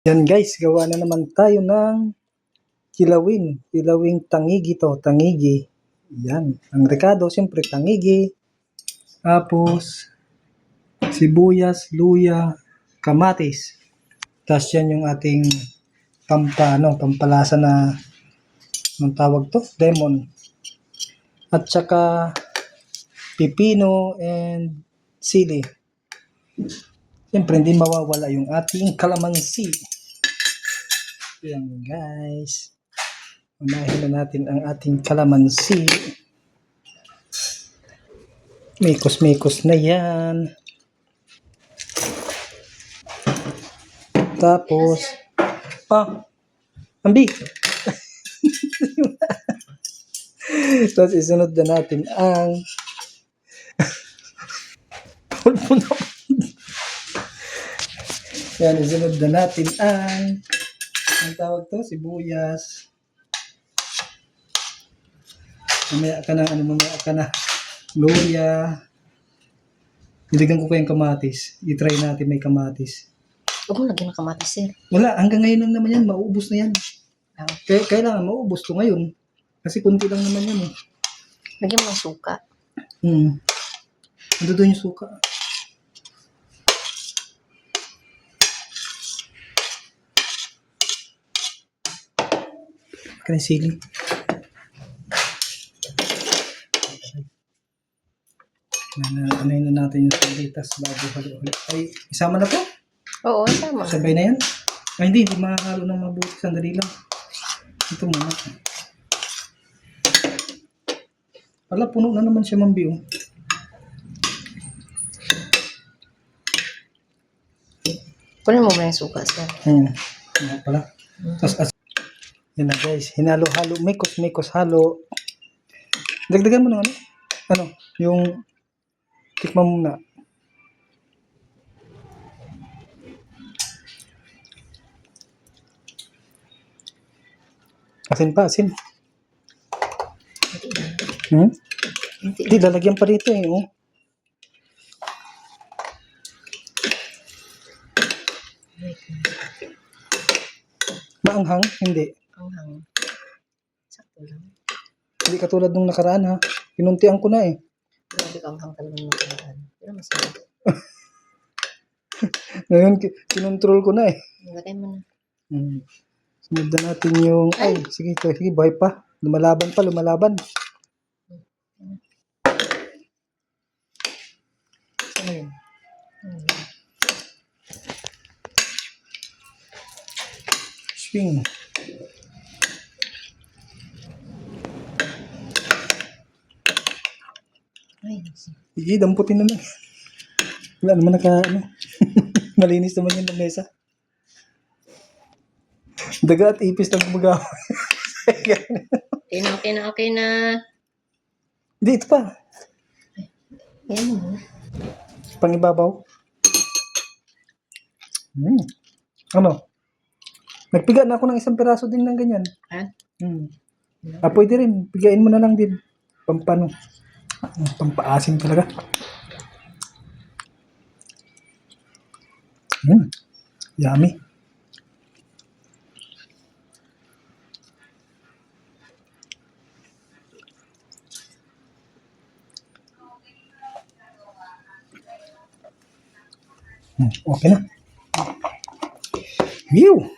Yan guys, gawa na naman tayo ng kilawing tangigi to, tangigi. Yan, ang rekado siyempre tangigi, tapos sibuyas, luya, kamatis. Tapos yan yung ating pampalasa na ang tawag to, lemon. At saka pipino and sili. Siyempre hindi mawawala yung ating kalamansi. Yan guys. Unahin na natin ang ating kalamansi. Mikos-mikos na yan. Tapos, ambi! Tapos isunod na natin ang yan, isunod na natin ang tawag to, sibuyas. Mamaya ka na, luya. Nilagyan ko kayong kamatis. I-try natin may kamatis. Huwag mo lagyan ng kamatis, sir. Wala, hanggang ngayon lang naman yan, mauubos na yan. Kailangan mauubos to ngayon. Kasi kunti lang naman yan eh. Lagyan mo ng suka. Ando doon yung suka. Kaya sili. Anayin na natin yung salitas bago halo-halo. Ay, isama na po? Oo, isama. Sabay na yan? Ay, hindi makakalo ng mabuti. Sandali lang. Ito muna. Wala, puno na naman siya, Mambi. Kunin mo muna yung suka, sir. Yan pala. Tapos, yan na guys. Hinalo-halo. Mikos-mikos halo. Dagdagan mo ng yung tikman muna. Asin pa, asin. Hindi, lalagyan pa dito eh. Maanghang? Hindi. Anghang. Sakto lang. Hindi katulad nung nakaraan ha. Pinuntian ko na eh. Grabe ka anghang talaga ng nakaraan. Pero masarap. Ngayon, kinontrol ko na eh. Lagay mo na. Sunod na natin yung... Ay, sige, buhay pa. Lumalaban. Saan yun? Swing. Ay, Sige, damputin naman. Wala naman malinis naman yung lamesa. Daga at ipis lang gumagawa. Okay na. Hindi, ito pa. Yan mo. Pangibabaw. Nagpiga na ako ng isang piraso din ng ganyan. Ha? Pwede rin. Pigain mo na lang din. Pampaasim talaga. Yummy. Okay na. View.